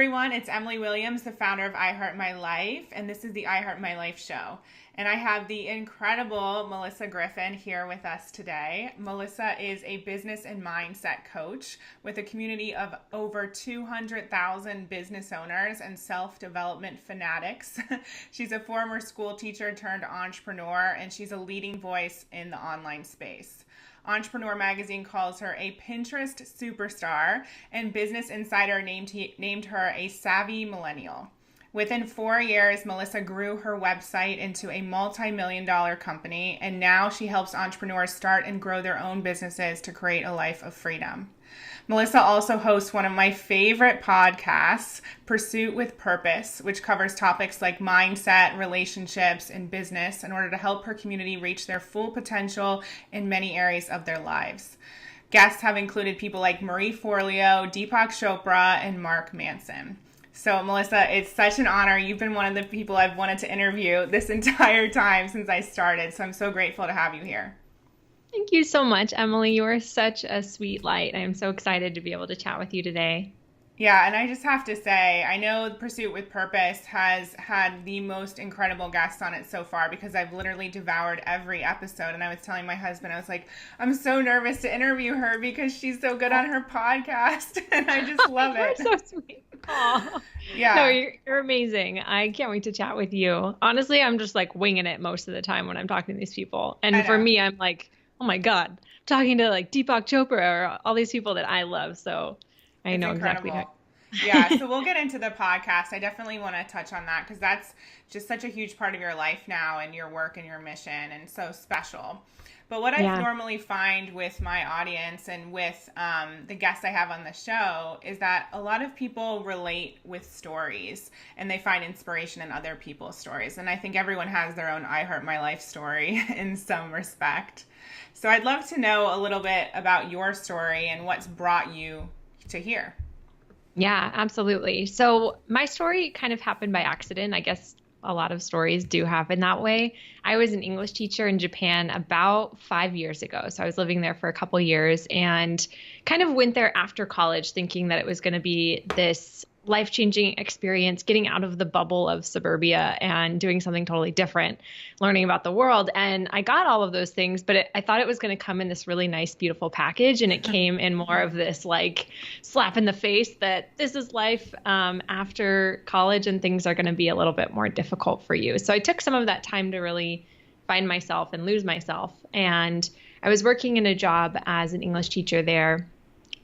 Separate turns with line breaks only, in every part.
everyone, it's Emily Williams, the founder of I Heart My Life, and this is the I Heart My Life show. And I have the incredible Melyssa Griffin here with us today. Melyssa is a business and mindset coach with a community of over 200,000 business owners and self-development fanatics. She's a former school teacher turned entrepreneur, and she's a leading voice in the online space. Entrepreneur Magazine calls her a Pinterest superstar, and Business Insider named her a savvy millennial. Within 4 years, Melyssa grew her website into a multi-million-dollar company, and now she helps entrepreneurs start and grow their own businesses to create a life of freedom. Melyssa also hosts one of my favorite podcasts, Pursuit with Purpose, which covers topics like mindset, relationships, and business in order to help her community reach their full potential in many areas of their lives. Guests have included people like Marie Forleo, Deepak Chopra, and Mark Manson. So, Melyssa, it's such an honor. You've been one of the people I've wanted to interview this entire time since I started, so I'm so grateful to have you here.
Thank you so much, Emily. You are such a sweet light. I am so excited to be able to chat with you today.
Yeah, and I just have to say, I know Pursuit with Purpose has had the most incredible guests on it so far because I've literally devoured every episode. And I was telling my husband, I was like, I'm so nervous to interview her because she's so good on her podcast. And I just love it.
You're so sweet. Aw.
Yeah.
No, you're amazing. I can't wait to chat with you. Honestly, I'm just like winging it most of the time when I'm talking to these people. And for me, I'm like, oh my God, I'm talking to like Deepak Chopra or all these people that I love. So I know exactly how.
Yeah, so we'll get into the podcast. I definitely want to touch on that because that's just such a huge part of your life now and your work and your mission and so special. But what I normally find with my audience and with the guests I have on the show is that a lot of people relate with stories and they find inspiration in other people's stories. And I think everyone has their own I Heart My Life story in some respect. So I'd love to know a little bit about your story and what's brought you to here.
Yeah, absolutely. So my story kind of happened by accident. I guess a lot of stories do happen that way. I was an English teacher in Japan about 5 years ago. So I was living there for a couple years and kind of went there after college thinking that it was going to be this life-changing experience, getting out of the bubble of suburbia and doing something totally different, learning about the world. And I got all of those things, but I thought it was going to come in this really nice, beautiful package. And it came in more of this like slap in the face that this is life after college and things are going to be a little bit more difficult for you. So I took some of that time to really find myself and lose myself. And I was working in a job as an English teacher there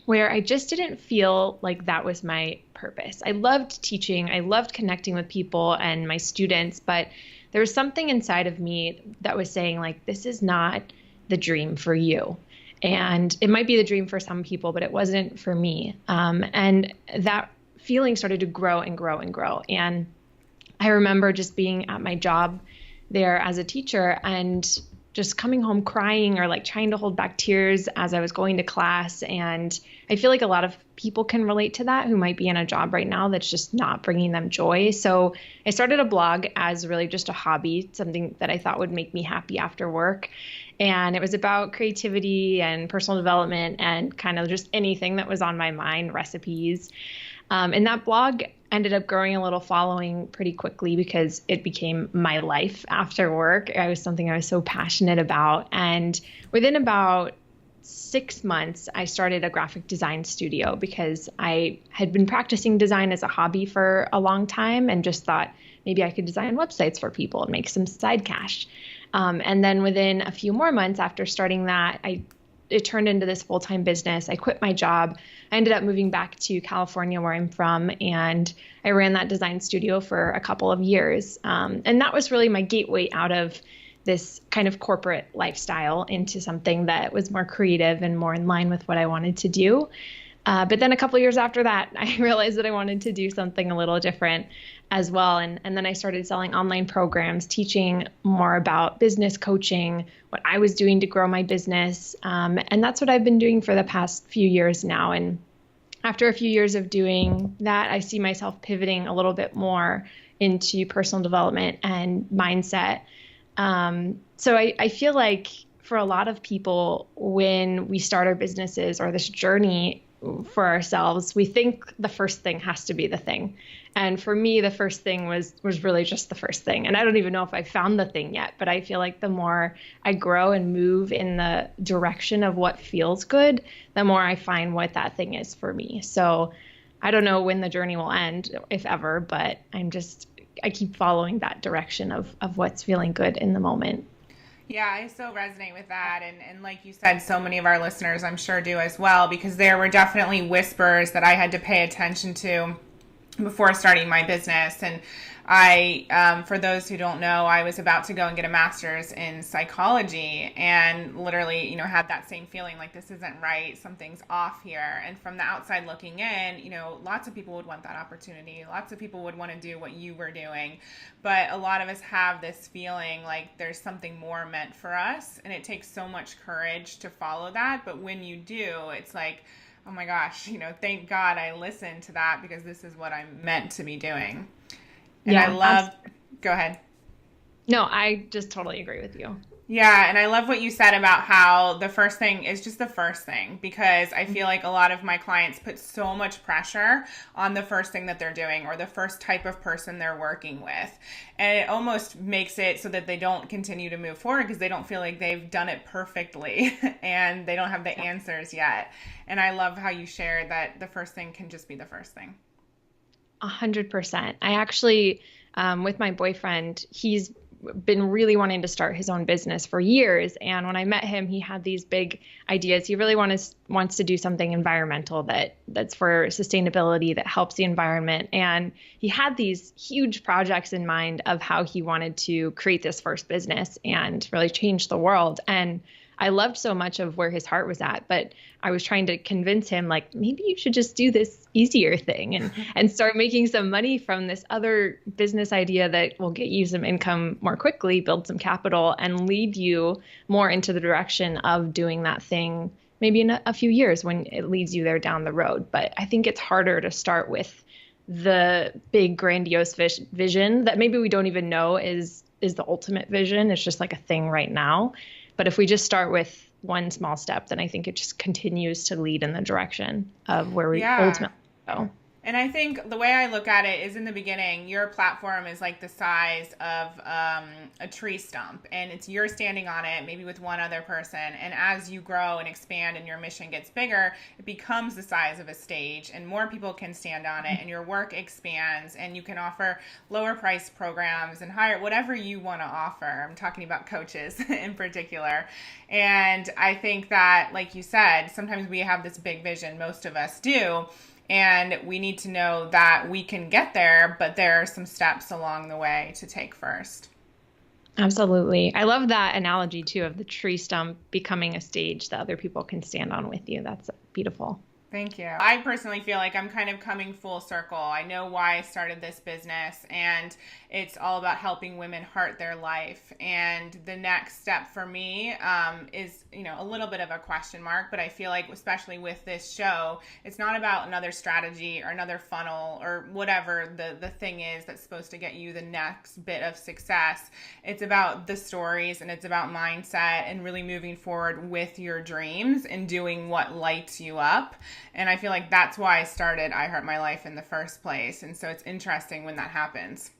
where I just didn't feel like that was my purpose. I loved teaching. I loved connecting with people and my students, but there was something inside of me that was saying like, this is not the dream for you. And it might be the dream for some people, but it wasn't for me. And that feeling started to grow and grow and grow. And I remember just being at my job there as a teacher and just coming home crying or like trying to hold back tears as I was going to class. And I feel like a lot of people can relate to that who might be in a job right now that's just not bringing them joy. So I started a blog as really just a hobby, something that I thought would make me happy after work. And it was about creativity and personal development and kind of just anything that was on my mind, recipes. And that blog ended up growing a little following pretty quickly because it became my life after work. It was something I was so passionate about. And within about 6 months, I started a graphic design studio because I had been practicing design as a hobby for a long time and just thought maybe I could design websites for people and make some side cash. And then within a few more months after starting that, it turned into this full-time business. I quit my job. I ended up moving back to California where I'm from, and I ran that design studio for a couple of years. And that was really my gateway out of this kind of corporate lifestyle into something that was more creative and more in line with what I wanted to do. But then a couple of years after that, I realized that I wanted to do something a little different as well. And then I started selling online programs, teaching more about business coaching, what I was doing to grow my business. And that's what I've been doing for the past few years now. And after a few years of doing that, I see myself pivoting a little bit more into personal development and mindset. So I feel like for a lot of people, when we start our businesses or this journey, for ourselves, we think the first thing has to be the thing. And for me, the first thing was really just the first thing. And I don't even know if I found the thing yet, but I feel like the more I grow and move in the direction of what feels good, the more I find what that thing is for me. So I don't know when the journey will end, if ever, but I keep following that direction of what's feeling good in the moment.
Yeah, I so resonate with that. And like you said, so many of our listeners, I'm sure, do as well, because there were definitely whispers that I had to pay attention to before starting my business. And for those who don't know, I was about to go and get a master's in psychology and literally, had that same feeling like this isn't right. Something's off here. And from the outside looking in, lots of people would want that opportunity. Lots of people would want to do what you were doing. But a lot of us have this feeling like there's something more meant for us. And it takes so much courage to follow that. But when you do, it's like, oh my gosh, thank God I listened to that, because this is what I'm meant to be doing. And
Yeah,
go ahead.
No, I just totally agree with you.
Yeah, and I love what you said about how the first thing is just the first thing, because I feel like a lot of my clients put so much pressure on the first thing that they're doing or the first type of person they're working with. And it almost makes it so that they don't continue to move forward because they don't feel like they've done it perfectly and they don't have the answers yet. And I love how you shared that the first thing can just be the first thing.
100%. I actually, with my boyfriend, he's been really wanting to start his own business for years. And when I met him, he had these big ideas. He really wants to do something environmental that's for sustainability, that helps the environment. And he had these huge projects in mind of how he wanted to create this first business and really change the world. And I loved so much of where his heart was at, but I was trying to convince him, like, maybe you should just do this easier thing and start making some money from this other business idea that will get you some income more quickly, build some capital, and lead you more into the direction of doing that thing maybe in a few years when it leads you there down the road. But I think it's harder to start with the big grandiose vision that maybe we don't even know is the ultimate vision. It's just like a thing right now. But if we just start with one small step, then I think it just continues to lead in the direction of where we ultimately go.
And I think the way I look at it is, in the beginning, your platform is like the size of a tree stump, and it's you're standing on it, maybe with one other person. And as you grow and expand and your mission gets bigger, it becomes the size of a stage, and more people can stand on it, and your work expands, and you can offer lower price programs and higher, whatever you want to offer. I'm talking about coaches in particular. And I think that, like you said, sometimes we have this big vision, most of us do. And we need to know that we can get there, but there are some steps along the way to take first.
Absolutely. I love that analogy too of the tree stump becoming a stage that other people can stand on with you. That's beautiful.
Thank you. I personally feel like I'm kind of coming full circle. I know why I started this business, and it's all about helping women heart their life. And the next step for me is, a little bit of a question mark, but I feel like, especially with this show, it's not about another strategy or another funnel or whatever the thing is that's supposed to get you the next bit of success. It's about the stories, and it's about mindset and really moving forward with your dreams and doing what lights you up. And I feel like that's why I started I Heart My Life in the first place. And so it's interesting when that happens.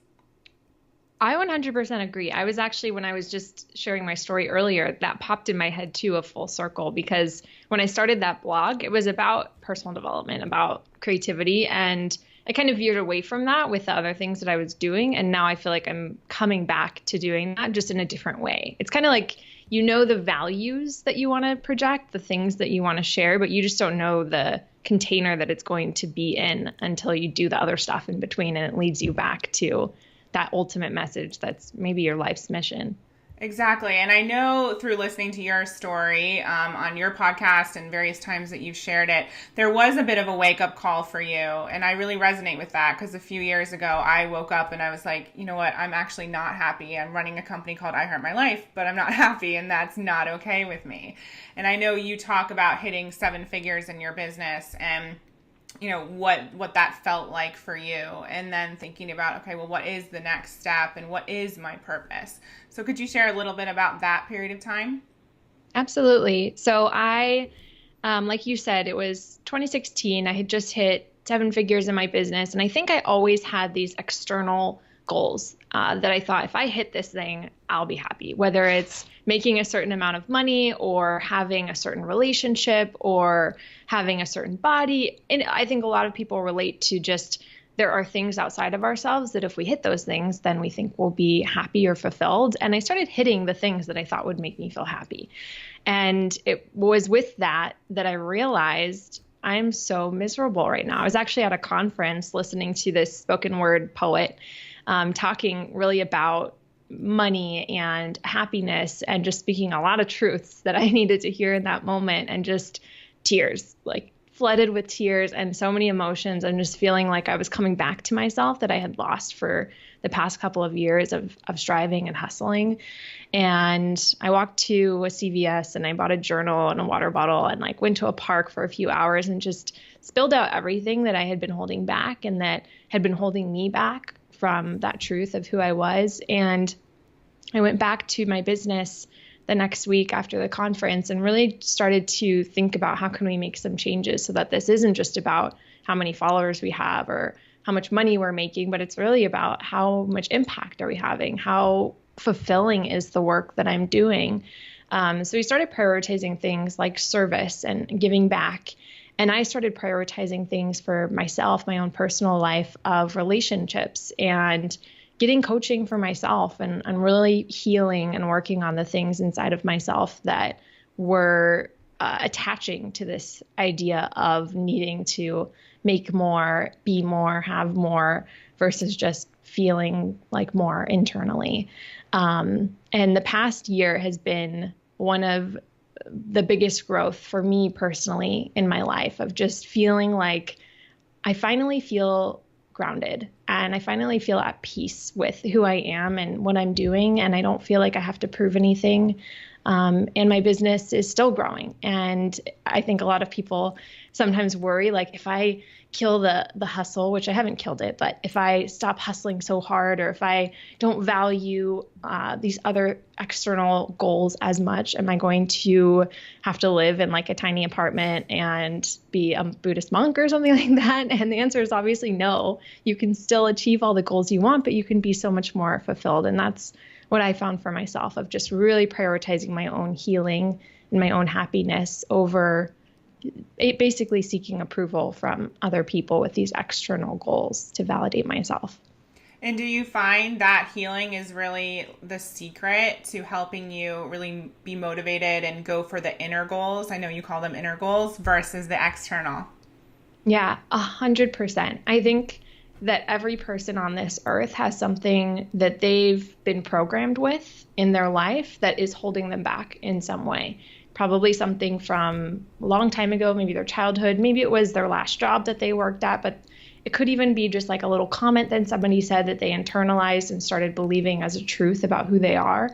I 100% agree. I was actually, when I was just sharing my story earlier, that popped in my head too, of full circle, because when I started that blog, it was about personal development, about creativity. And I kind of veered away from that with the other things that I was doing. And now I feel like I'm coming back to doing that just in a different way. It's kind of like, the values that you want to project, the things that you want to share, but you just don't know the container that it's going to be in until you do the other stuff in between. And it leads you back to that ultimate message that's maybe your life's mission.
Exactly. And I know through listening to your story on your podcast and various times that you've shared it, there was a bit of a wake-up call for you. And I really resonate with that, because a few years ago, I woke up and I was like, you know what, I'm actually not happy. I'm running a company called I Heart My Life, but I'm not happy, and that's not okay with me. And I know you talk about hitting 7 figures in your business, and what that felt like for you, and then thinking about, okay, well, what is the next step and what is my purpose? So could you share a little bit about that period of time?
Absolutely. So I Like you said, it was 2016. I had just hit seven figures in my business. And I think I always had these external goals that I thought if I hit this thing, I'll be happy, whether it's making a certain amount of money or having a certain relationship or having a certain body. And I think a lot of people relate to just there are things outside of ourselves that if we hit those things, then we think we'll be happy or fulfilled. And I started hitting the things that I thought would make me feel happy. And it was with that I realized I'm so miserable right now. I was actually at a conference listening to this spoken word poet talking really about money and happiness and just speaking a lot of truths that I needed to hear in that moment, and just tears, like flooded with tears and so many emotions, and just feeling like I was coming back to myself that I had lost for the past couple of years of striving and hustling. And I walked to a CVS and I bought a journal and a water bottle and like went to a park for a few hours and just spilled out everything that I had been holding back and that had been holding me back from that truth of who I was. And I went back to my business the next week after the conference and really started to think about how can we make some changes so that this isn't just about how many followers we have or how much money we're making, but it's really about how much impact are we having? How fulfilling is the work that I'm doing? So we started prioritizing things like service and giving back. And I started prioritizing things for myself, my own personal life of relationships and getting coaching for myself and really healing and working on the things inside of myself that were attaching to this idea of needing to make more, be more, have more, versus just feeling like more internally. And the past year has been one of the biggest growth for me personally in my life, of just feeling like I finally feel grounded and I finally feel at peace with who I am and what I'm doing. And I don't feel like I have to prove anything. And my business is still growing. And I think a lot of people sometimes worry, like if I kill the hustle, which I haven't killed it, but if I stop hustling so hard, or if I don't value these other external goals as much, am I going to have to live in like a tiny apartment and be a Buddhist monk or something like that? And the answer is obviously no. You can still achieve all the goals you want, but you can be so much more fulfilled. And that's what I found for myself, of just really prioritizing my own healing and my own happiness over basically seeking approval from other people with these external goals to validate myself.
And do you find that healing is really the secret to helping you really be motivated and go for the inner goals? I know you call them inner goals versus the external.
Yeah, 100%. I think that every person on this earth has something that they've been programmed with in their life that is holding them back in some way. Probably something from a long time ago, maybe their childhood, maybe it was their last job that they worked at, but it could even be just like a little comment that somebody said that they internalized and started believing as a truth about who they are.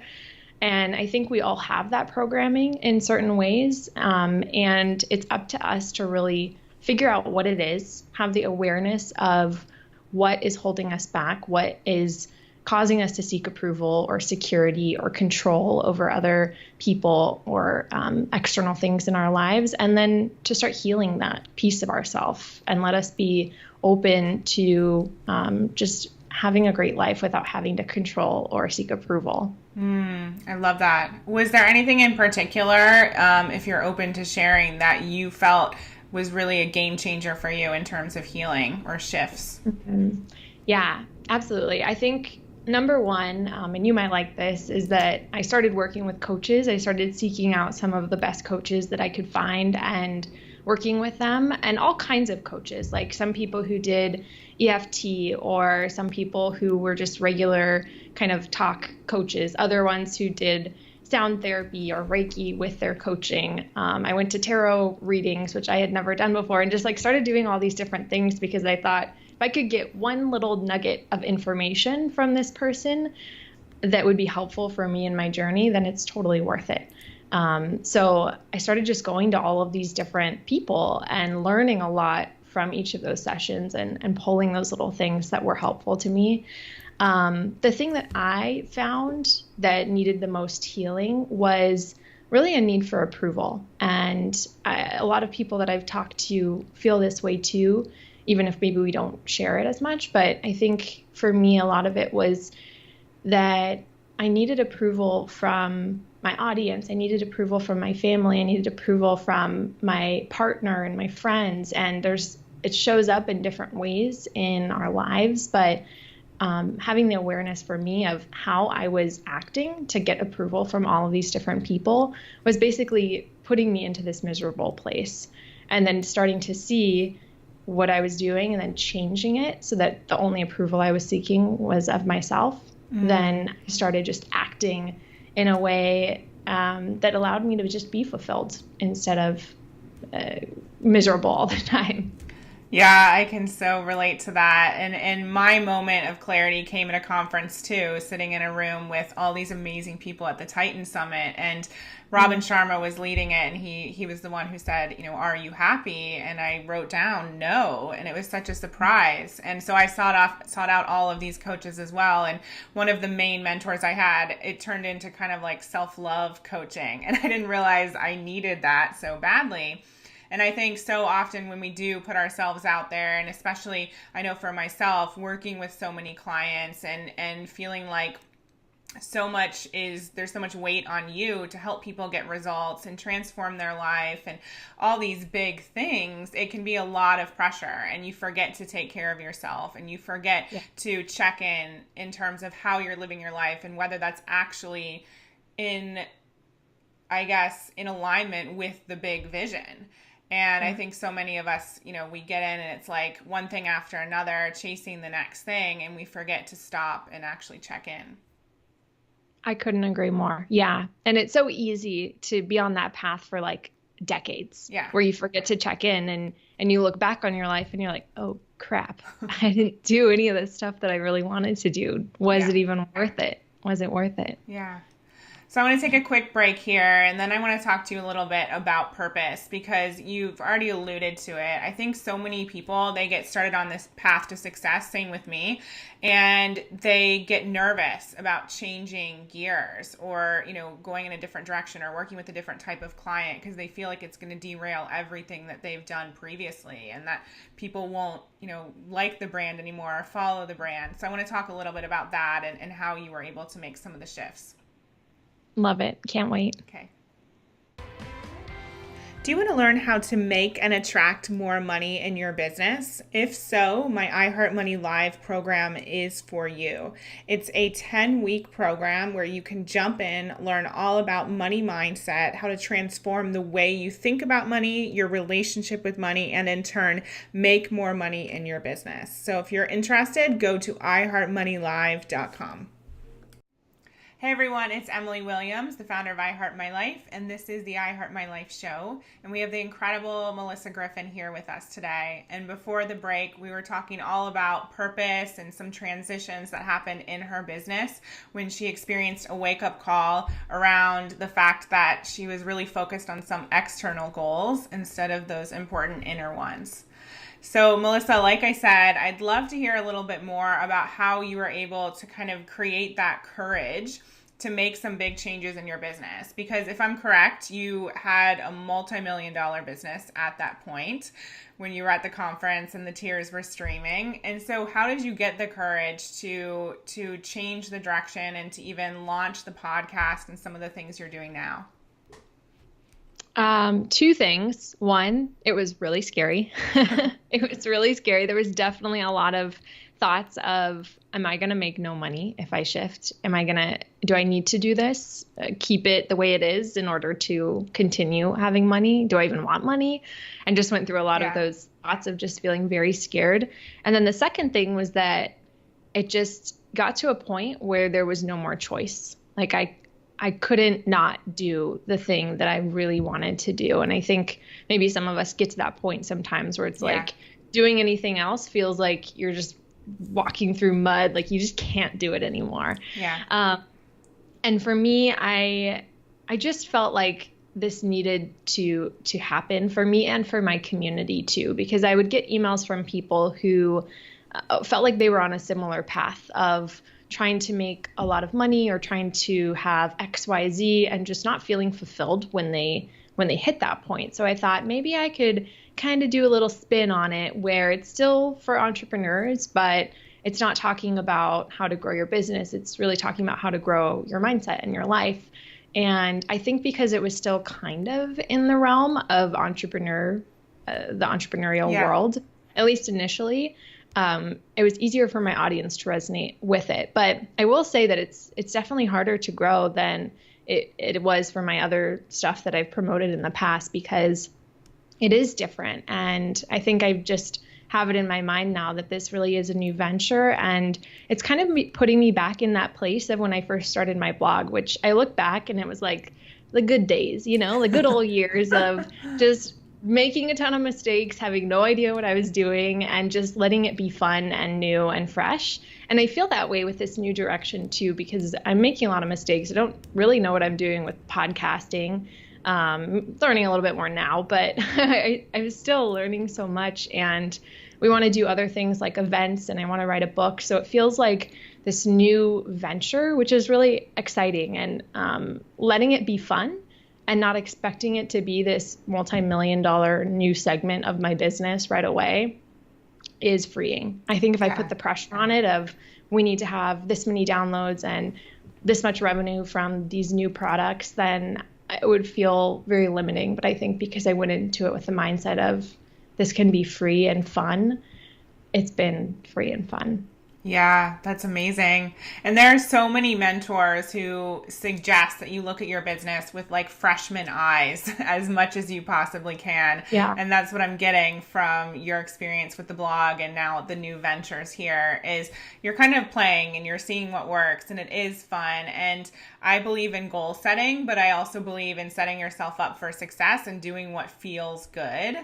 And I think we all have that programming in certain ways. And it's up to us to really figure out what it is, have the awareness of what is holding us back, what is causing us to seek approval or security or control over other people or external things in our lives, and then to start healing that piece of ourselves and let us be open to just having a great life without having to control or seek approval.
I love that. Was there anything in particular, if you're open to sharing, that you felt was really a game changer for you in terms of healing or shifts?
Mm-hmm. Yeah, absolutely. I think number one, and you might like this, is that I started working with coaches. I started seeking out some of the best coaches that I could find and working with them, and all kinds of coaches, like some people who did EFT or some people who were just regular kind of talk coaches, other ones who did sound therapy or Reiki with their coaching. I went to tarot readings, which I had never done before, and just like started doing all these different things because I thought if I could get one little nugget of information from this person that would be helpful for me in my journey, then it's totally worth it. So I started just going to all of these different people and learning a lot from each of those sessions and pulling those little things that were helpful to me. The thing that I found that needed the most healing was really a need for approval. And a lot of people that I've talked to feel this way too, even if maybe we don't share it as much. But I think for me, a lot of it was that I needed approval from my audience. I needed approval from my family. I needed approval from my partner and my friends. And it shows up in different ways in our lives, but having the awareness for me of how I was acting to get approval from all of these different people was basically putting me into this miserable place. And then starting to see what I was doing and then changing it so that the only approval I was seeking was of myself. Then I started just acting in a way that allowed me to just be fulfilled instead of miserable all the time.
Yeah, I can so relate to that. And my moment of clarity came at a conference too, sitting in a room with all these amazing people at the Titan Summit. And Robin Sharma was leading it, and he was the one who said, are you happy? And I wrote down no, and it was such a surprise. And so I sought out all of these coaches as well. And one of the main mentors I had, it turned into kind of like self-love coaching, and I didn't realize I needed that so badly. And I think so often when we do put ourselves out there, and especially I know for myself, working with so many clients and feeling like there's so much weight on you to help people get results and transform their life and all these big things, it can be a lot of pressure, and you forget to take care of yourself, and you forget to check in terms of how you're living your life and whether that's actually in alignment with the big vision. And I think so many of us, we get in and it's like one thing after another, chasing the next thing, and we forget to stop and actually check in.
I couldn't agree more. Yeah. And it's so easy to be on that path for like decades, where you forget to check in and you look back on your life and you're like, oh crap, I didn't do any of this stuff that I really wanted to do. Was it even worth it? Was it worth it?
Yeah. So I want to take a quick break here, and then I want to talk to you a little bit about purpose, because you've already alluded to it. I think so many people, they get started on this path to success, same with me, and they get nervous about changing gears or, going in a different direction or working with a different type of client because they feel like it's going to derail everything that they've done previously, and that people won't, like the brand anymore or follow the brand. So I want to talk a little bit about that and how you were able to make some of the shifts.
Love it. Can't wait.
Okay. Do you want to learn how to make and attract more money in your business? If so, my I Heart Money Live program is for you. It's a 10-week program where you can jump in, learn all about money mindset, how to transform the way you think about money, your relationship with money, and in turn, make more money in your business. So if you're interested, go to iheartmoneylive.com. Hey everyone, it's Emily Williams, the founder of I Heart My Life, and this is the I Heart My Life show. And we have the incredible Melyssa Griffin here with us today. And before the break, we were talking all about purpose and some transitions that happened in her business when she experienced a wake-up call around the fact that she was really focused on some external goals instead of those important inner ones. So Melyssa, like I said, I'd love to hear a little bit more about how you were able to kind of create that courage to make some big changes in your business. Because if I'm correct, you had a multi-million-dollar business at that point when you were at the conference and the tears were streaming. And so how did you get the courage to change the direction and to even launch the podcast and some of the things you're doing now?
Two things. One, it was really scary. It was really scary. There was definitely a lot of thoughts of, am I going to make no money if I shift? Do I need to do this? Keep it the way it is in order to continue having money? Do I even want money? And just went through a lot of those thoughts of just feeling very scared. And then the second thing was that it just got to a point where there was no more choice. Like I couldn't not do the thing that I really wanted to do. And I think maybe some of us get to that point sometimes where it's like doing anything else feels like you're just walking through mud, like you just can't do it anymore. Yeah. And for me, I just felt like this needed to happen for me and for my community too, because I would get emails from people who felt like they were on a similar path of trying to make a lot of money or trying to have XYZ and just not feeling fulfilled when they hit that point. So I thought maybe I could kind of do a little spin on it where it's still for entrepreneurs, but it's not talking about how to grow your business. It's really talking about how to grow your mindset and your life. And I think because it was still kind of in the realm of the entrepreneurial world, at least initially, it was easier for my audience to resonate with it. But I will say that it's definitely harder to grow than it was for my other stuff that I've promoted in the past, because it is different. And I think I just have it in my mind now that this really is a new venture. And it's kind of putting me back in that place of when I first started my blog, which I look back and it was like the good days, the good old years of just making a ton of mistakes, having no idea what I was doing, and just letting it be fun and new and fresh. And I feel that way with this new direction too, because I'm making a lot of mistakes. I don't really know what I'm doing with podcasting. Learning a little bit more now, but I'm still learning so much. And we want to do other things like events, and I want to write a book. So it feels like this new venture, which is really exciting, and letting it be fun and not expecting it to be this multi-million-dollar new segment of my business right away is freeing. I think if I put the pressure on it of we need to have this many downloads and this much revenue from these new products, then it would feel very limiting. But I think because I went into it with the mindset of this can be free and fun, it's been free and fun.
Yeah, that's amazing. And there are so many mentors who suggest that you look at your business with like freshman eyes as much as you possibly can.
Yeah.
And that's what I'm getting from your experience with the blog and now the new ventures here is you're kind of playing and you're seeing what works, and it is fun. And I believe in goal setting, but I also believe in setting yourself up for success and doing what feels good.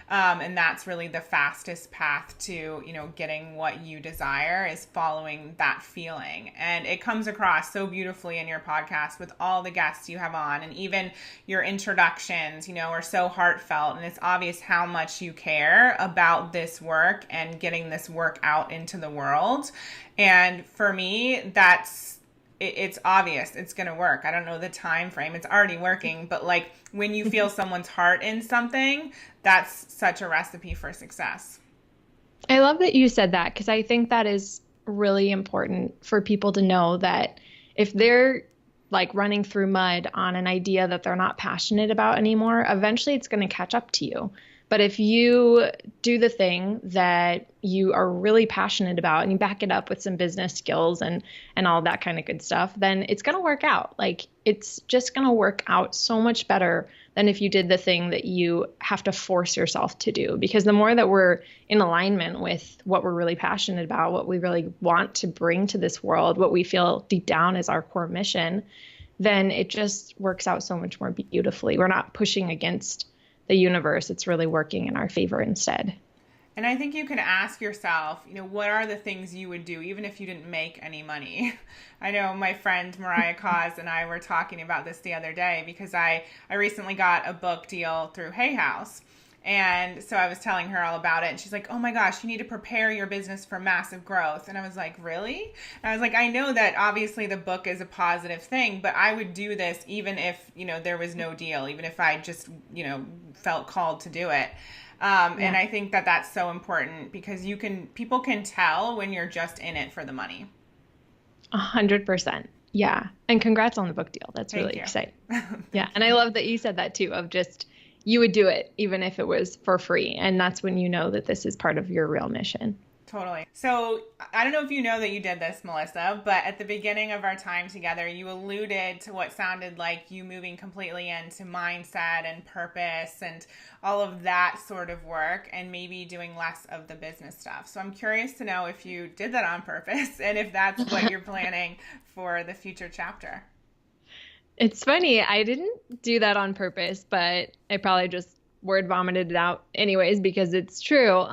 And that's really the fastest path to, getting what you desire is following that feeling. And it comes across so beautifully in your podcast with all the guests you have on, and even your introductions, are so heartfelt. And it's obvious how much you care about this work and getting this work out into the world. And for me, it's obvious it's going to work. I don't know the time frame. It's already working. But like when you feel someone's heart in something, that's such a recipe for success.
I love that you said that, because I think that is really important for people to know that if they're like running through mud on an idea that they're not passionate about anymore, eventually it's going to catch up to you. But if you do the thing that you are really passionate about and you back it up with some business skills and all that kind of good stuff, then it's going to work out. Like it's just going to work out so much better than if you did the thing that you have to force yourself to do. Because the more that we're in alignment with what we're really passionate about, what we really want to bring to this world, what we feel deep down is our core mission, then it just works out so much more beautifully. We're not pushing against the universe. It's really working in our favor instead.
And I think you can ask yourself, what are the things you would do even if you didn't make any money? I know my friend Mariah Cause and I were talking about this the other day because I recently got a book deal through Hay House. And so I was telling her all about it. And she's like, oh my gosh, you need to prepare your business for massive growth. And I was like, really? And I was like, I know that obviously the book is a positive thing, but I would do this even if, there was no deal, even if I just, felt called to do it. And I think that that's so important because people can tell when you're just in it for the money.
100%. Yeah. And congrats on the book deal. That's really exciting. Yeah. And I love that you said that too, of just, you would do it even if it was for free. And that's when you know that this is part of your real mission.
Totally. So I don't know if you know that you did this, Melyssa, but at the beginning of our time together, you alluded to what sounded like you moving completely into mindset and purpose and all of that sort of work and maybe doing less of the business stuff. So I'm curious to know if you did that on purpose and if that's what you're planning for the future chapter.
It's funny. I didn't do that on purpose, but I probably just word vomited it out anyways because it's true.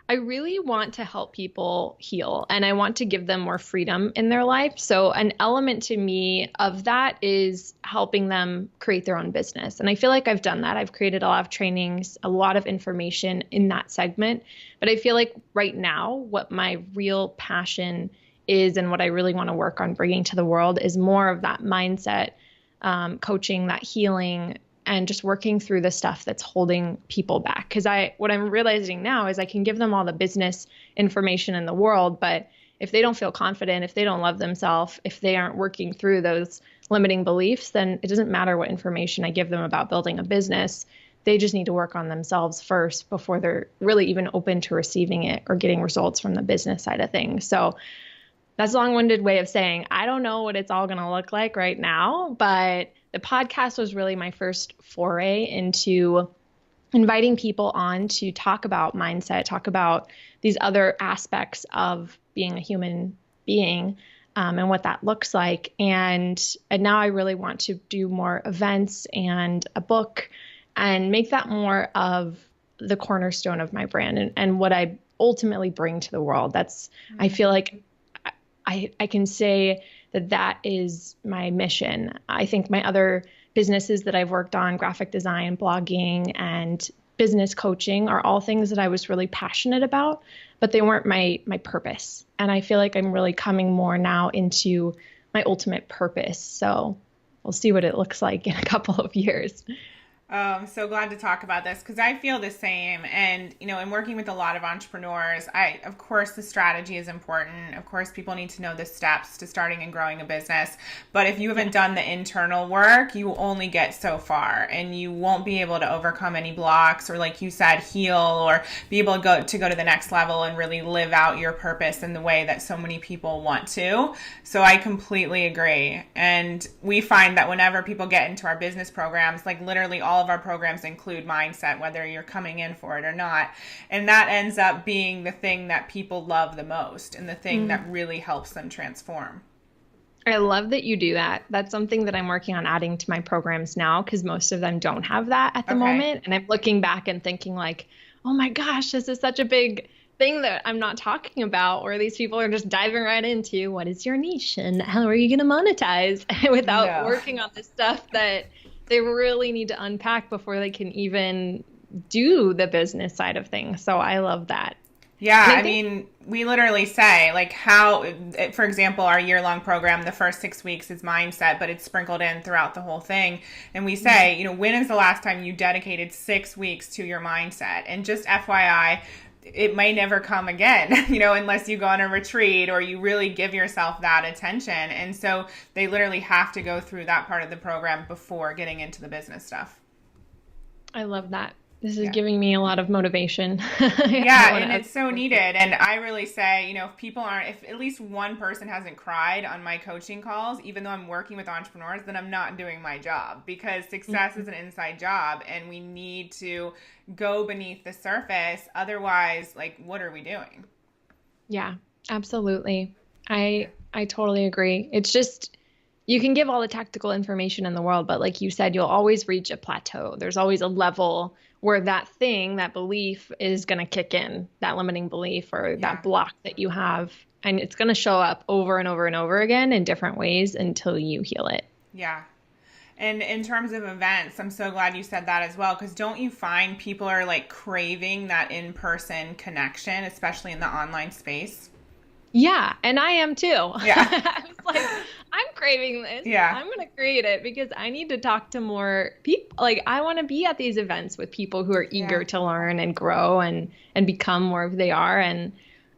I really want to help people heal and I want to give them more freedom in their life. So an element to me of that is helping them create their own business. And I feel like I've done that. I've created a lot of trainings, a lot of information in that segment. But I feel like right now, what my real passion is and what I really want to work on bringing to the world is more of that mindset, coaching, that healing, and just working through the stuff that's holding people back. Because what I'm realizing now is I can give them all the business information in the world, but if they don't feel confident, if they don't love themselves, if they aren't working through those limiting beliefs, then it doesn't matter what information I give them about building a business. They just need to work on themselves first before they're really even open to receiving it or getting results from the business side of things. So that's a long-winded way of saying, I don't know what it's all going to look like right now, but the podcast was really my first foray into inviting people on to talk about mindset, talk about these other aspects of being a human being, and what that looks like. And now I really want to do more events and a book and make that more of the cornerstone of my brand and what I ultimately bring to the world. I feel like I can say that is my mission. I think my other businesses that I've worked on, graphic design, blogging, and business coaching, are all things that I was really passionate about, but they weren't my purpose. And I feel like I'm really coming more now into my ultimate purpose. So we'll see what it looks like in a couple of years.
I'm so glad to talk about this because I feel the same. And, in working with a lot of entrepreneurs, of course, the strategy is important. Of course, people need to know the steps to starting and growing a business. But if you haven't done the internal work, you will only get so far and you won't be able to overcome any blocks or, like you said, heal or be able to go to the next level and really live out your purpose in the way that so many people want to. So I completely agree. And we find that whenever people get into our business programs, like literally all of our programs include mindset, whether you're coming in for it or not. And that ends up being the thing that people love the most and the thing that really helps them transform.
I love that you do that. That's something that I'm working on adding to my programs now because most of them don't have that at the moment. And I'm looking back and thinking like, oh my gosh, this is such a big thing that I'm not talking about, or these people are just diving right into what is your niche and how are you going to monetize without working on the stuff that they really need to unpack before they can even do the business side of things. So I love that.
Yeah, I mean, we literally say like how, for example, our year-long program, the first 6 weeks is mindset, but it's sprinkled in throughout the whole thing. And we say, when is the last time you dedicated 6 weeks to your mindset? And just FYI, it may never come again, unless you go on a retreat or you really give yourself that attention. And so they literally have to go through that part of the program before getting into the business stuff.
I love that. This is giving me a lot of motivation.
And it's so needed. And I really say, if at least one person hasn't cried on my coaching calls, even though I'm working with entrepreneurs, then I'm not doing my job, because success is an inside job and we need to go beneath the surface. Otherwise, like, what are we doing? Yeah,
absolutely. I totally agree. It's just, you can give all the tactical information in the world, but like you said, you'll always reach a plateau. There's always a level where that belief is going to kick in, that limiting belief or that block that you have. And it's going to show up over and over and over again in different ways until you heal it.
Yeah. And in terms of events, I'm so glad you said that as well, because don't you find people are like craving that in-person connection, especially in the online space?
Yeah, and I am too.
Yeah.
I was like, I'm craving this.
Yeah.
I'm going to create it because I need to talk to more people. Like, I want to be at these events with people who are eager to learn and grow and become more of who they are. And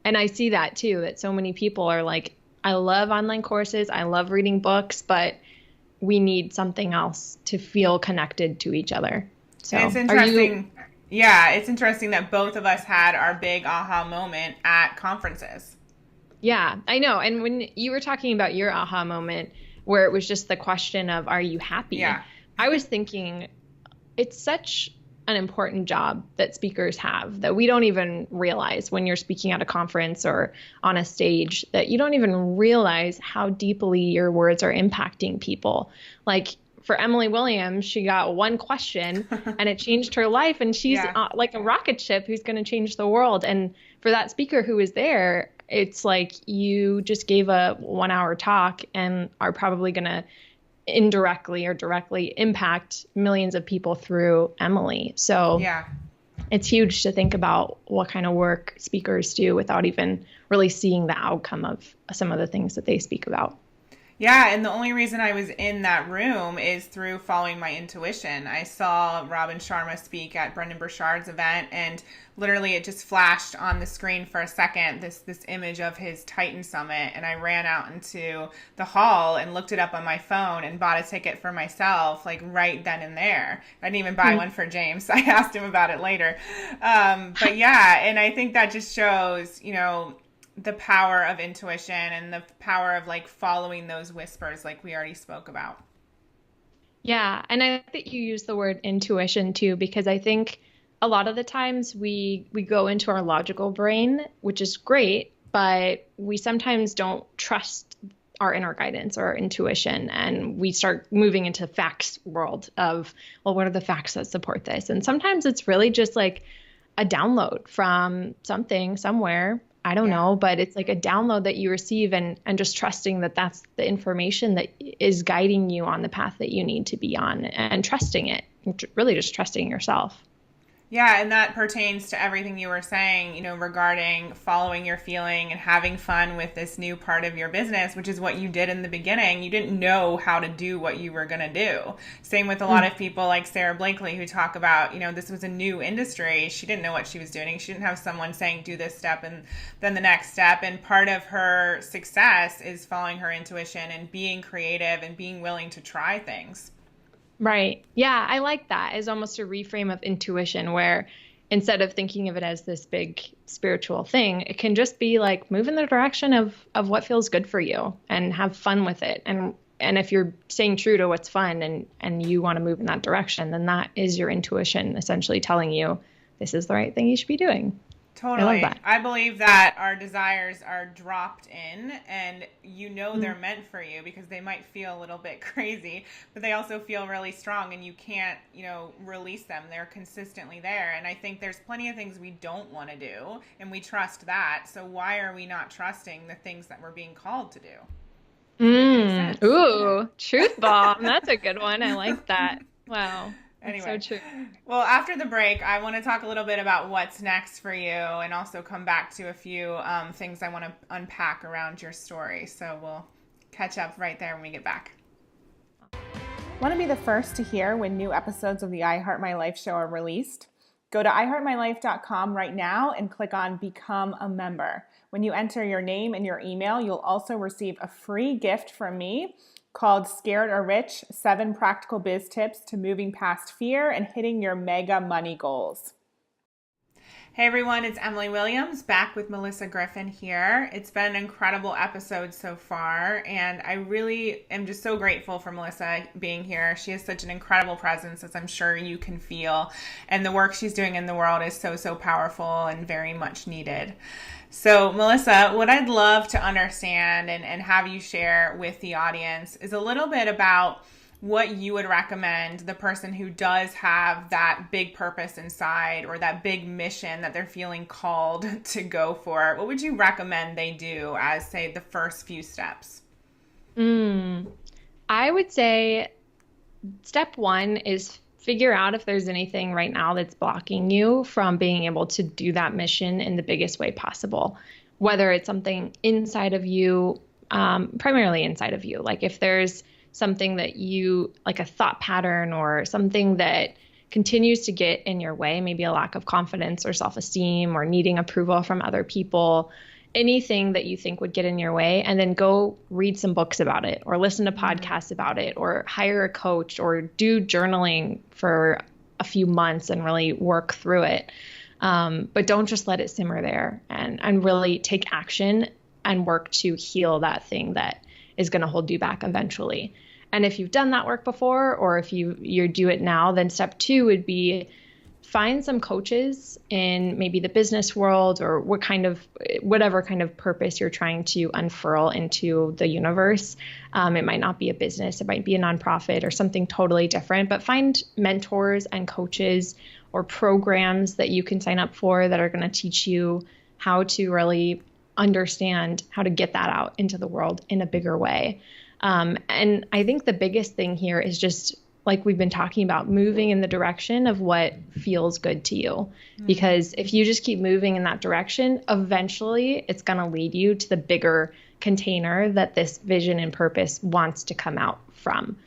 I see that too, that so many people are like, I love online courses. I love reading books, but we need something else to feel connected to each other. So
and it's interesting. It's interesting that both of us had our big aha moment at conferences.
Yeah, I know. And when you were talking about your aha moment where it was just the question of, are you happy?
Yeah.
I was thinking it's such an important job that speakers have that we don't even realize when you're speaking at a conference or on a stage, that you don't even realize how deeply your words are impacting people. Like for Emily Williams, she got one question and it changed her life, and she's like a rocket ship who's going to change the world. And for that speaker who was there, it's like you just gave a 1 hour talk and are probably going to indirectly or directly impact millions of people through Emily. So it's huge to think about what kind of work speakers do without even really seeing the outcome of some of the things that they speak about.
Yeah, and the only reason I was in that room is through following my intuition. I saw Robin Sharma speak at Brendan Burchard's event, and literally it just flashed on the screen for a second, this image of his Titan Summit, and I ran out into the hall and looked it up on my phone and bought a ticket for myself, like right then and there. I didn't even buy one for James. I asked him about it later. But yeah, and I think that just shows, the power of intuition and the power of like following those whispers like we already spoke about.
Yeah, and I think that you use the word intuition too, because I think a lot of the times we go into our logical brain, which is great, but we sometimes don't trust our inner guidance or our intuition, and we start moving into facts world of, well, what are the facts that support this? And sometimes it's really just like a download from something somewhere. I don't know, but it's like a download that you receive, and just trusting that that's the information that is guiding you on the path that you need to be on, and trusting it, really just trusting yourself.
Yeah, and that pertains to everything you were saying, regarding following your feeling and having fun with this new part of your business, which is what you did in the beginning. You didn't know how to do what you were going to do. Same with a lot of people like Sarah Blakely who talk about, this was a new industry. She didn't know what she was doing. She didn't have someone saying, do this step and then the next step. And part of her success is following her intuition and being creative and being willing to try things.
Right. Yeah, I like that as almost a reframe of intuition, where instead of thinking of it as this big spiritual thing, it can just be like move in the direction of what feels good for you and have fun with it. And if you're staying true to what's fun and you want to move in that direction, then that is your intuition essentially telling you this is the right thing you should be doing.
Totally. I believe that our desires are dropped in, and they're meant for you because they might feel a little bit crazy, but they also feel really strong, and you can't, release them. They're consistently there. And I think there's plenty of things we don't want to do, and we trust that. So why are we not trusting the things that we're being called to do?
Ooh, truth bomb. That's a good one. I like that. Wow.
Anyway,
so true.
Well, after the break, I want to talk a little bit about what's next for you, and also come back to a few things I want to unpack around your story. So we'll catch up right there when we get back. Want to be the first to hear when new episodes of the I Heart My Life show are released? Go to iheartmylife.com right now and click on Become a Member. When you enter your name and your email, you'll also receive a free gift from me called Scared or Rich, 7 Practical Biz Tips to Moving Past Fear and Hitting Your Mega Money Goals. Hey everyone, it's Emily Williams back with Melyssa Griffin here. It's been an incredible episode so far, and I really am just so grateful for Melyssa being here. She has such an incredible presence, as I'm sure you can feel, and the work she's doing in the world is so powerful and very much needed. So Melyssa, what I'd love to understand and have you share with the audience is a little bit about what you would recommend the person who does have that big purpose inside or that big mission that they're feeling called to go for. What would you recommend they do as, say, the first few steps?
I would say step 1 is figure out if there's anything right now that's blocking you from being able to do that mission in the biggest way possible, whether it's something inside of you, primarily inside of you. Like if there's something that you, like a thought pattern or something that continues to get in your way, maybe a lack of confidence or self-esteem or needing approval from other people, anything that you think would get in your way, and then go read some books about it or listen to podcasts about it or hire a coach or do journaling for a few months and really work through it. But don't just let it simmer there, and really take action and work to heal that thing that is going to hold you back eventually. And if you've done that work before, or if you do it now, then step 2 would be find some coaches in maybe the business world or whatever kind of purpose you're trying to unfurl into the universe. It might not be a business, it might be a nonprofit or something totally different, but find mentors and coaches or programs that you can sign up for that are going to teach you how to really understand how to get that out into the world in a bigger way. And I think the biggest thing here is just like we've been talking about, moving in the direction of what feels good to you. Because if you just keep moving in that direction, eventually it's going to lead you to the bigger container that this vision and purpose wants to come out from.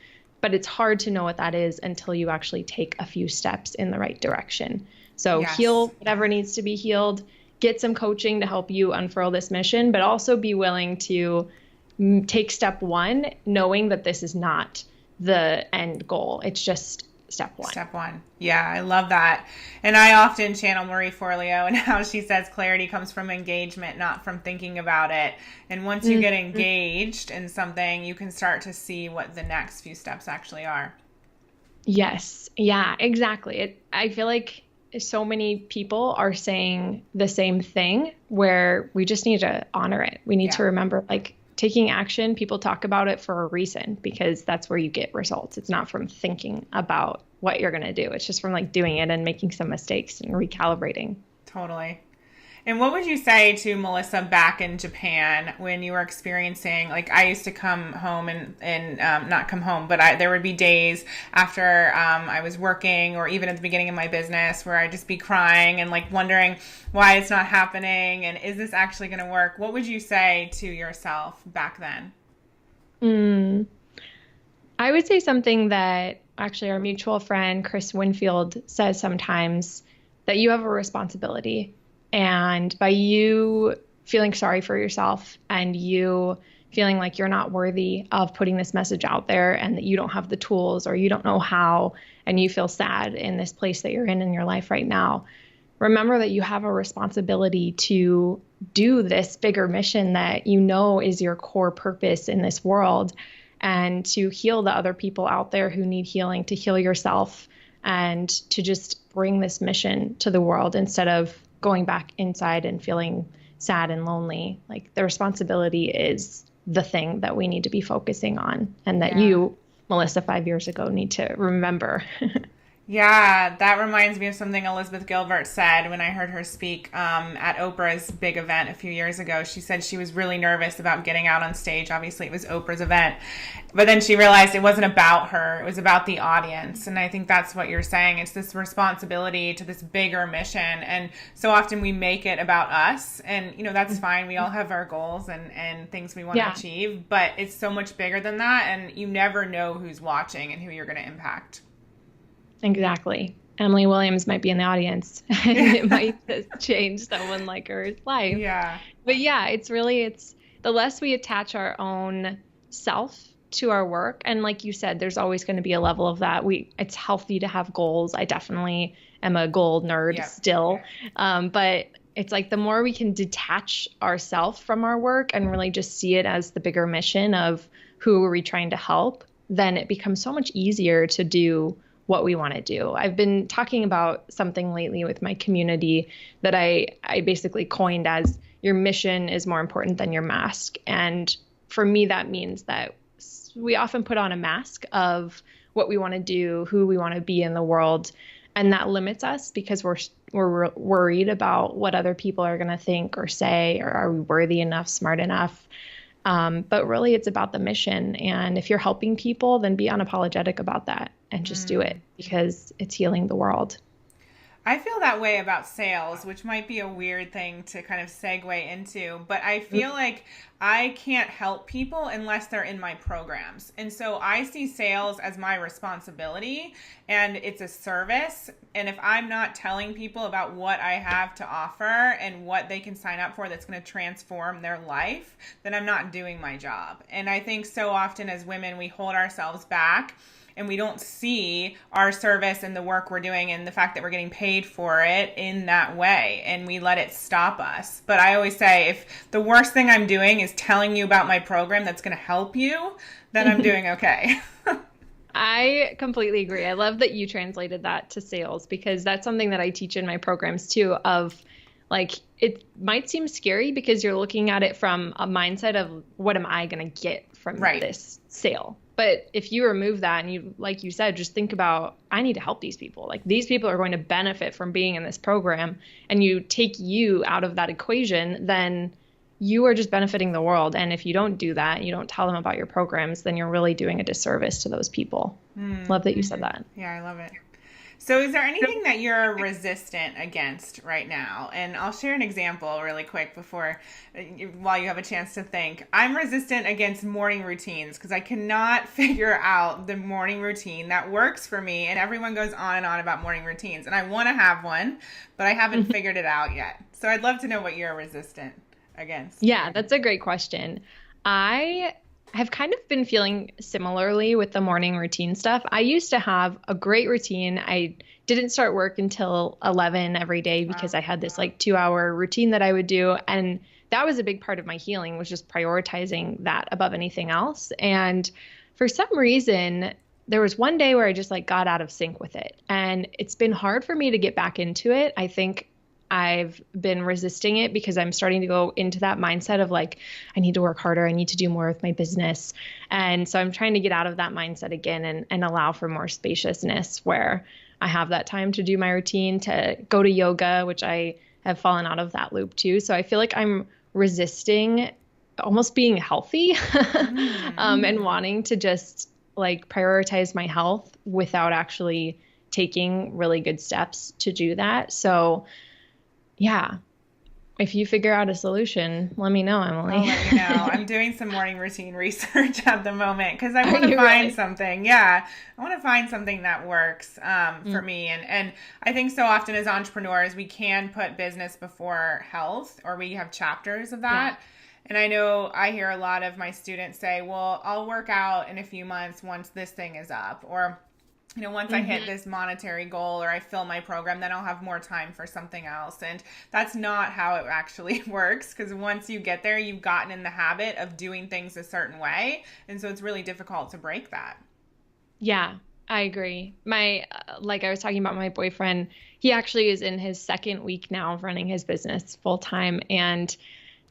But it's hard to know what that is until you actually take a few steps in the right direction. So heal whatever needs to be healed, get some coaching to help you unfurl this mission, but also be willing to take step one, knowing that this is not the end goal. It's just step one.
Step one. Yeah, I love that. And I often channel Marie Forleo and how she says clarity comes from engagement, not from thinking about it. And once you get engaged in something, you can start to see what the next few steps actually are.
Yes. Yeah, exactly. I feel like so many people are saying the same thing, where we just need to honor it. We need to remember, like, taking action, people talk about it for a reason, because that's where you get results. It's not from thinking about what you're going to do. It's just from like doing it and making some mistakes and recalibrating.
Totally. And what would you say to Melyssa back in Japan when you were experiencing, like, I used to come home and not come home, but there would be days after I was working, or even at the beginning of my business, where I'd just be crying and like wondering why it's not happening and is this actually going to work? What would you say to yourself back then?
I would say something that actually our mutual friend, Chris Winfield, says sometimes, that you have a responsibility. And by you feeling sorry for yourself and you feeling like you're not worthy of putting this message out there, and that you don't have the tools or you don't know how, and you feel sad in this place that you're in your life right now, remember that you have a responsibility to do this bigger mission that you know is your core purpose in this world, and to heal the other people out there who need healing, to heal yourself, and to just bring this mission to the world instead of going back inside and feeling sad and lonely. Like, the responsibility is the thing that we need to be focusing on, and that you, Melyssa, 5 years ago, need to remember.
Yeah, that reminds me of something Elizabeth Gilbert said when I heard her speak at Oprah's big event a few years ago. She said she was really nervous about getting out on stage. Obviously, it was Oprah's event. But then she realized it wasn't about her. It was about the audience. And I think that's what you're saying. It's this responsibility to this bigger mission. And so often we make it about us. And, you know, that's fine. We all have our goals and things we want to achieve. But it's so much bigger than that. And you never know who's watching and who you're going to impact.
Exactly. Emily Williams might be in the audience, and it might change someone like her's life.
Yeah.
But yeah, it's the less we attach our own self to our work. And like you said, there's always going to be a level of that. It's healthy to have goals. I definitely am a goal nerd still. But it's like, the more we can detach ourselves from our work and really just see it as the bigger mission of who are we trying to help, then it becomes so much easier to do what we want to do. I've been talking about something lately with my community that I basically coined as, your mission is more important than your mask. And for me, that means that we often put on a mask of what we want to do, who we want to be in the world. And that limits us because we're worried about what other people are going to think or say, or are we worthy enough, smart enough? But really, it's about the mission. And if you're helping people, then be unapologetic about that and just do it, because it's healing the world.
I feel that way about sales, which might be a weird thing to kind of segue into, but I feel like I can't help people unless they're in my programs. And so I see sales as my responsibility, and it's a service. And if I'm not telling people about what I have to offer and what they can sign up for that's going to transform their life, then I'm not doing my job. And I think so often as women, we hold ourselves back, and we don't see our service and the work we're doing and the fact that we're getting paid for it in that way, and we let it stop us. But I always say, if the worst thing I'm doing is telling you about my program that's going to help you, then I'm doing okay.
I completely agree. I love that you translated that to sales, because that's something that I teach in my programs too, of like, it might seem scary because you're looking at it from a mindset of, what am I going to get from this sale? But if you remove that and you, like you said, just think about, I need to help these people. Like, these people are going to benefit from being in this program, and you take you out of that equation, then you are just benefiting the world. And if you don't do that, you don't tell them about your programs, then you're really doing a disservice to those people. Love that you said that.
Yeah, I love it. So is there anything that you're resistant against right now? And I'll share an example really quick while you have a chance to think. I'm resistant against morning routines because I cannot figure out the morning routine that works for me. And everyone goes on and on about morning routines. And I want to have one, but I haven't figured it out yet. So I'd love to know what you're resistant against.
Yeah, that's a great question. I have kind of been feeling similarly with the morning routine stuff. I used to have a great routine. I didn't start work until 11 every day because I had this like 2-hour routine that I would do. And that was a big part of my healing, was just prioritizing that above anything else. And for some reason, there was one day where I just like got out of sync with it. And it's been hard for me to get back into it. I think I've been resisting it because I'm starting to go into that mindset of like, I need to work harder. I need to do more with my business. And so I'm trying to get out of that mindset again and allow for more spaciousness where I have that time to do my routine, to go to yoga, which I have fallen out of that loop too. So I feel like I'm resisting almost being healthy and wanting to just like prioritize my health without actually taking really good steps to do that. So yeah. If you figure out a solution, let me know, Emily.
I'll let you know. I'm doing some morning routine research at the moment because I want to find something. Yeah. I want to find something that works for me. And I think so often as entrepreneurs, we can put business before health, or we have chapters of that. Yeah. And I know I hear a lot of my students say, well, I'll work out in a few months once this thing is up, or once I hit this monetary goal or I fill my program, then I'll have more time for something else. And that's not how it actually works, because once you get there, you've gotten in the habit of doing things a certain way. And so it's really difficult to break that.
Yeah, I agree. Like I was talking about my boyfriend, he actually is in his second week now of running his business full time. And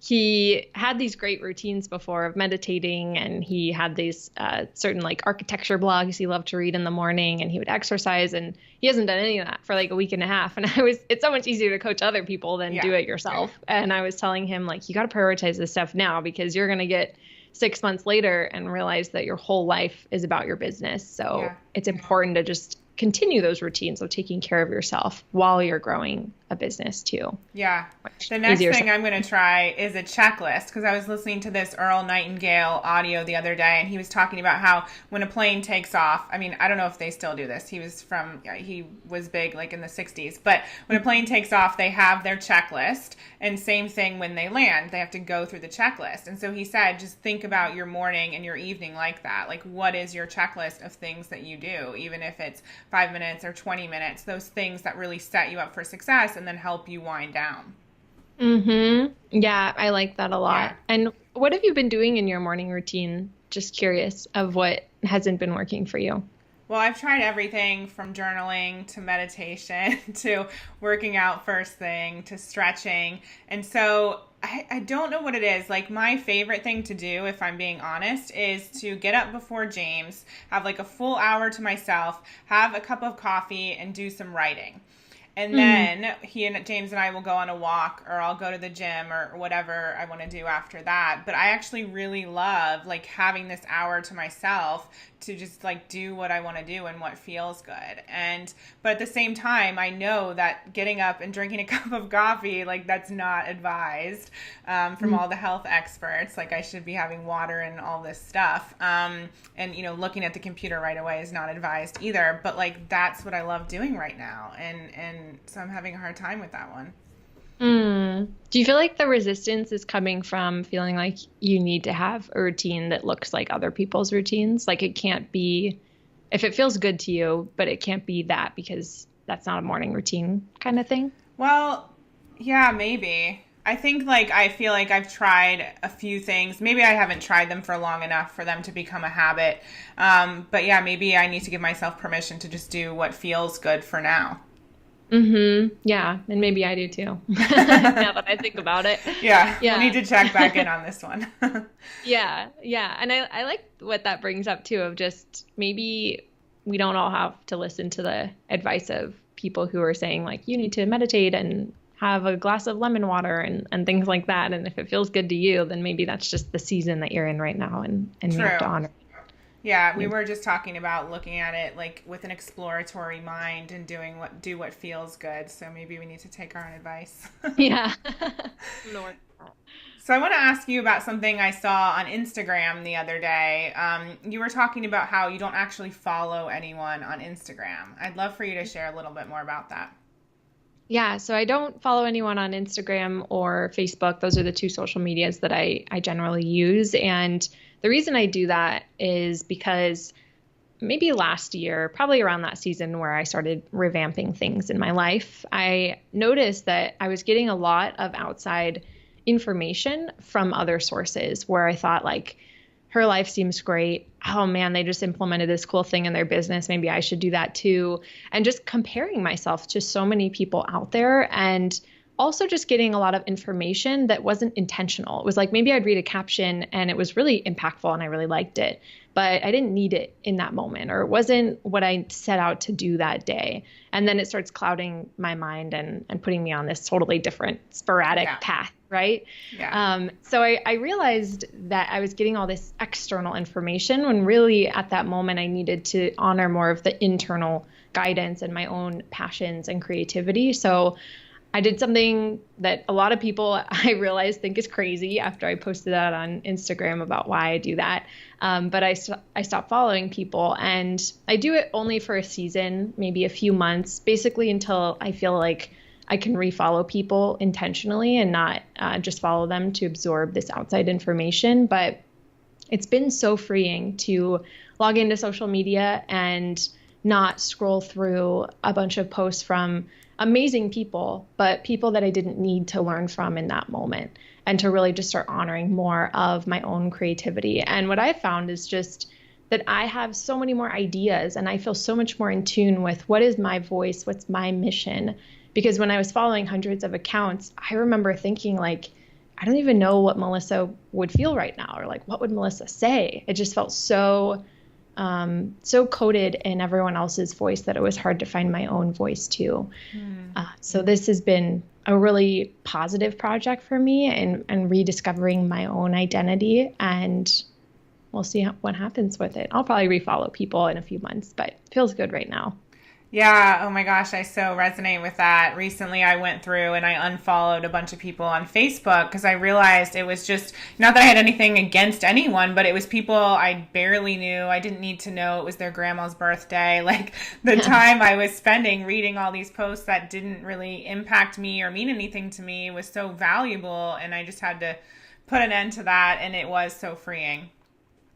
he had these great routines before of meditating, and he had these certain like architecture blogs he loved to read in the morning, and he would exercise, and he hasn't done any of that for like a week and a half. And it's so much easier to coach other people than do it yourself. And I was telling him like, you got to prioritize this stuff now, because you're going to get 6 months later and realize that your whole life is about your business. So it's important to just continue those routines of taking care of yourself while you're growing a business too.
Yeah. The next thing I'm going to try is a checklist, because I was listening to this Earl Nightingale audio the other day, and he was talking about how when a plane takes off, I mean, I don't know if they still do this. He was big like in the 60s, but when a plane takes off, they have their checklist, and same thing when they land, they have to go through the checklist. And so he said, just think about your morning and your evening like that. Like, what is your checklist of things that you do, even if it's 5 minutes or 20 minutes, those things that really set you up for success and then help you wind down.
Yeah, I like that a lot. Yeah. And what have you been doing in your morning routine? Just curious of what hasn't been working for you.
Well, I've tried everything from journaling to meditation to working out first thing to stretching. And so I don't know what it is. Like, my favorite thing to do, if I'm being honest, is to get up before James, have like a full hour to myself, have a cup of coffee, and do some writing. And then James and I will go on a walk, or I'll go to the gym, or whatever I want to do after that. But I actually really love like having this hour to myself to just like do what I want to do and what feels good. But at the same time, I know that getting up and drinking a cup of coffee, like, that's not advised from all the health experts. Like, I should be having water and all this stuff. And looking at the computer right away is not advised either. But like, that's what I love doing right now. And so I'm having a hard time with that one.
Do you feel like the resistance is coming from feeling like you need to have a routine that looks like other people's routines? Like, it can't be, if it feels good to you, but it can't be that, because that's not a morning routine kind of thing?
Well, yeah, maybe. I think I feel like I've tried a few things. Maybe I haven't tried them for long enough for them to become a habit. But yeah, maybe I need to give myself permission to just do what feels good for now.
Yeah. And maybe I do too. Now that I think about it.
Yeah. We need to check back in on this one.
Yeah. And I like what that brings up too, of just maybe we don't all have to listen to the advice of people who are saying like, you need to meditate and have a glass of lemon water and things like that. And if it feels good to you, then maybe that's just the season that you're in right now, and we have to honor.
Yeah, we were just talking about looking at it like with an exploratory mind and do what feels good. So maybe we need to take our own advice.
Yeah.
So I want to ask you about something I saw on Instagram the other day. You were talking about how you don't actually follow anyone on Instagram. I'd love for you to share a little bit more about that.
Yeah, so I don't follow anyone on Instagram or Facebook. Those are the two social medias that I generally use. And the reason I do that is because maybe last year, probably around that season where I started revamping things in my life, I noticed that I was getting a lot of outside information from other sources where I thought like, her life seems great. Oh man, they just implemented this cool thing in their business. Maybe I should do that too. And just comparing myself to so many people out there, and also just getting a lot of information that wasn't intentional. It was like maybe I'd read a caption and it was really impactful and I really liked it, but I didn't need it in that moment, or it wasn't what I set out to do that day. And then it starts clouding my mind and putting me on this totally different sporadic path. Right.
Yeah.
So I realized that I was getting all this external information when really at that moment I needed to honor more of the internal guidance and my own passions and creativity. So I did something that a lot of people I realized think is crazy after I posted that on Instagram about why I do that. But I stopped following people, and I do it only for a season, maybe a few months, basically until I feel like I can refollow people intentionally and not just follow them to absorb this outside information. But it's been so freeing to log into social media and not scroll through a bunch of posts from amazing people, but people that I didn't need to learn from in that moment, and to really just start honoring more of my own creativity. And what I found is just that I have so many more ideas, and I feel so much more in tune with what is my voice, what's my mission. Because when I was following hundreds of accounts, I remember thinking like, I don't even know what Melyssa would feel right now, or like, what would Melyssa say? It just felt so coded in everyone else's voice that it was hard to find my own voice too. So this has been a really positive project for me, and rediscovering my own identity, and we'll see what happens with it. I'll probably refollow people in a few months, but it feels good right now.
Yeah. Oh my gosh. I so resonate with that. Recently, I went through and I unfollowed a bunch of people on Facebook because I realized it was just, not that I had anything against anyone, but it was people I barely knew. I didn't need to know it was their grandma's birthday. Like the time I was spending reading all these posts that didn't really impact me or mean anything to me was so valuable. And I just had to put an end to that. And it was so freeing.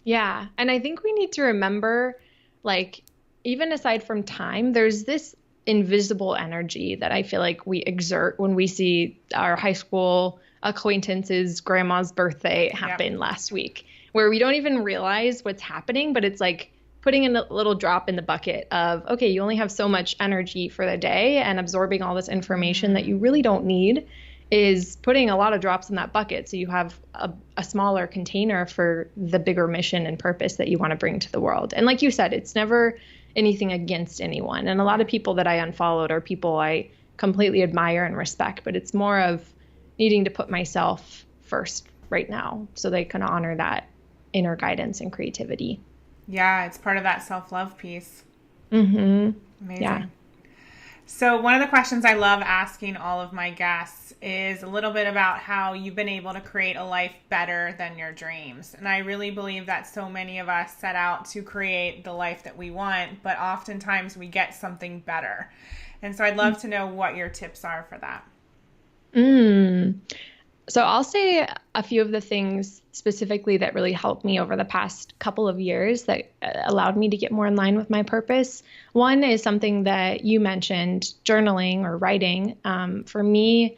Yeah. And I think we need to remember, like, even aside from time, there's this invisible energy that I feel like we exert when we see our high school acquaintance's grandma's birthday happen last week, where we don't even realize what's happening, but it's like putting in a little drop in the bucket of, okay, you only have so much energy for the day, and absorbing all this information that you really don't need is putting a lot of drops in that bucket. So you have a smaller container for the bigger mission and purpose that you want to bring to the world. And like you said, it's never anything against anyone. And a lot of people that I unfollowed are people I completely admire and respect, but it's more of needing to put myself first right now so they can honor that inner guidance and creativity.
Yeah, it's part of that self-love piece.
Mm-hmm.
Amazing.
Yeah.
So one of the questions I love asking all of my guests is a little bit about how you've been able to create a life better than your dreams. And I really believe that so many of us set out to create the life that we want, but oftentimes we get something better. And so I'd love to know what your tips are for that.
So I'll say a few of the things specifically that really helped me over the past couple of years that allowed me to get more in line with my purpose. One is something that you mentioned, journaling or writing. For me,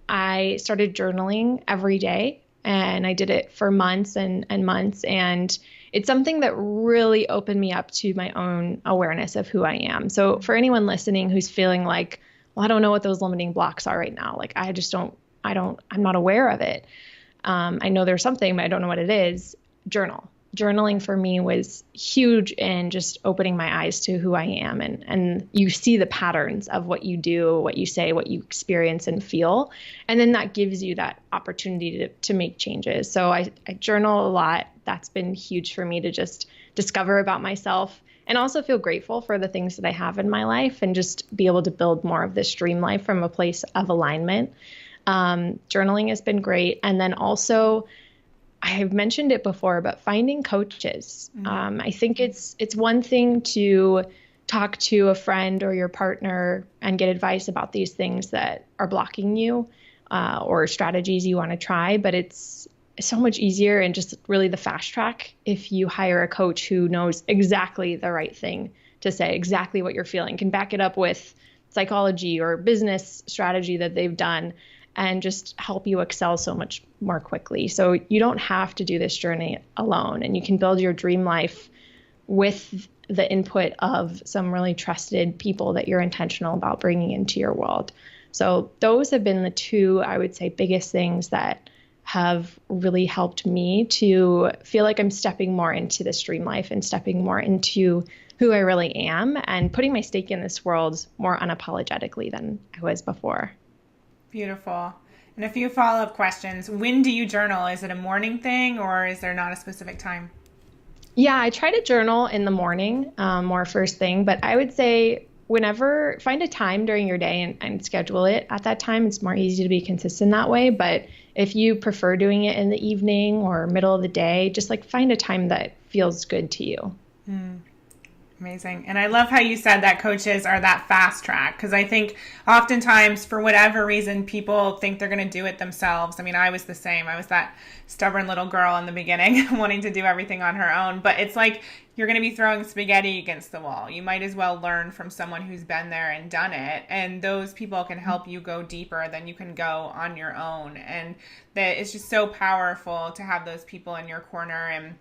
I started journaling every day, and I did it for months and months. And it's something that really opened me up to my own awareness of who I am. So for anyone listening who's feeling like, well, I don't know what those limiting blocks are right now. Like, I'm not aware of it. I know there's something, but I don't know what it is. Journal. journaling for me was huge in just opening my eyes to who I am. And you see the patterns of what you do, what you say, what you experience and feel. And then that gives you that opportunity to make changes. So I journal a lot. That's been huge for me to just discover about myself and also feel grateful for the things that I have in my life and just be able to build more of this dream life from a place of alignment. Journaling has been great. And then also, I have mentioned it before, but finding coaches. I think it's one thing to talk to a friend or your partner and get advice about these things that are blocking you or strategies you want to try, but it's so much easier and just really the fast track if you hire a coach who knows exactly the right thing to say, exactly what you're feeling, can back it up with psychology or business strategy that they've done, and just help you excel so much more quickly. So you don't have to do this journey alone, and you can build your dream life with the input of some really trusted people that you're intentional about bringing into your world. So those have been the two, I would say, biggest things that have really helped me to feel like I'm stepping more into this dream life and stepping more into who I really am and putting my stake in this world more unapologetically than I was before.
Beautiful. And a few follow-up questions. When do you journal? Is it a morning thing or is there not a specific time?
Yeah, I try to journal in the morning, more first thing, but I would say whenever, find a time during your day and schedule it at that time. It's more easy to be consistent that way. But if you prefer doing it in the evening or middle of the day, just like find a time that feels good to you.
Amazing. And I love how you said that coaches are that fast track, because I think oftentimes for whatever reason, people think they're going to do it themselves. I mean, I was the same. I was that stubborn little girl in the beginning wanting to do everything on her own. But it's like you're going to be throwing spaghetti against the wall. You might as well learn from someone who's been there and done it. And those people can help you go deeper than you can go on your own. And that it's just so powerful to have those people in your corner and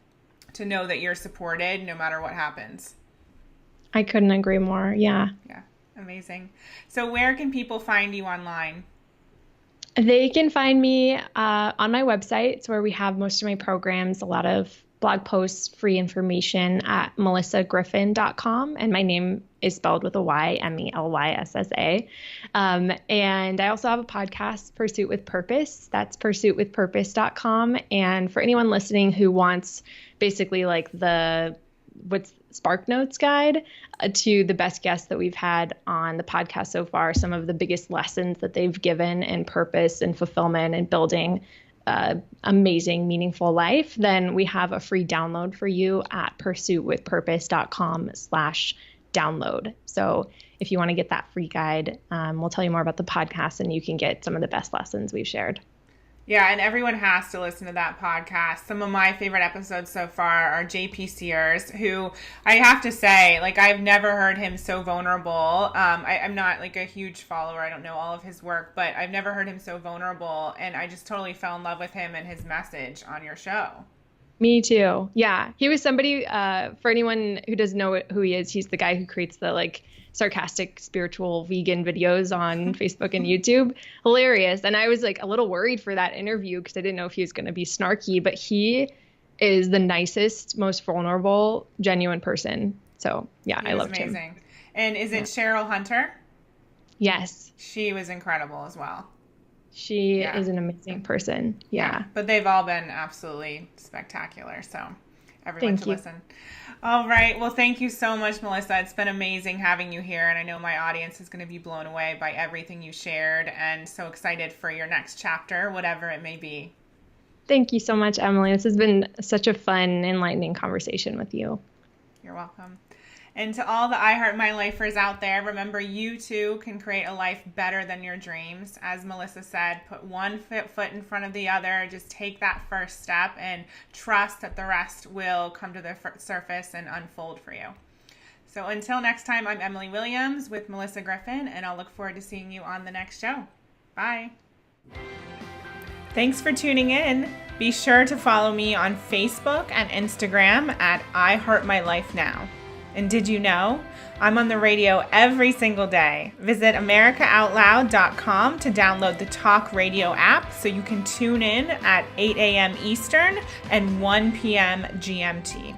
to know that you're supported no matter what happens.
I couldn't agree more. Yeah.
Yeah. Amazing. So where can people find you online?
They can find me on my website. It's where we have most of my programs, a lot of blog posts, free information at melissagriffin.com. And my name is spelled with a Y, Melyssa. And I also have a podcast, Pursuit with Purpose. That's pursuitwithpurpose.com. And for anyone listening who wants basically like what's Spark Notes guide to the best guests that we've had on the podcast so far, some of the biggest lessons that they've given in purpose and fulfillment and building amazing, meaningful life, then we have a free download for you at pursuitwithpurpose.com/download. So if you want to get that free guide, we'll tell you more about the podcast and you can get some of the best lessons we've shared.
Yeah, and everyone has to listen to that podcast. Some of my favorite episodes so far are JP Sears, who I have to say, like, I've never heard him so vulnerable. I'm not like a huge follower. I don't know all of his work, but I've never heard him so vulnerable. And I just totally fell in love with him and his message on your show.
Me too. Yeah. He was somebody, for anyone who doesn't know who he is, he's the guy who creates the like sarcastic spiritual vegan videos on Facebook and YouTube. Hilarious. And I was like a little worried for that interview because I didn't know if he was going to be snarky, but he is the nicest, most vulnerable, genuine person. So yeah, I loved him.
Amazing. And is it Cheryl Hunter?
Yes.
She was incredible as well.
She is an amazing person. Yeah.
But they've all been absolutely spectacular. So everyone should listen. All right. Well, thank you so much, Melyssa. It's been amazing having you here. And I know my audience is going to be blown away by everything you shared and so excited for your next chapter, whatever it may be.
Thank you so much, Emily. This has been such a fun, enlightening conversation with you.
You're welcome. And to all the I Heart My Lifers out there, remember you too can create a life better than your dreams. As Melyssa said, put one foot in front of the other. Just take that first step and trust that the rest will come to the surface and unfold for you. So until next time, I'm Emily Williams with Melyssa Griffin, and I'll look forward to seeing you on the next show. Bye. Thanks for tuning in. Be sure to follow me on Facebook and Instagram at I Heart My Life Now. And did you know? I'm on the radio every single day. Visit americaoutloud.com to download the Talk Radio app so you can tune in at 8 a.m. Eastern and 1 p.m. GMT.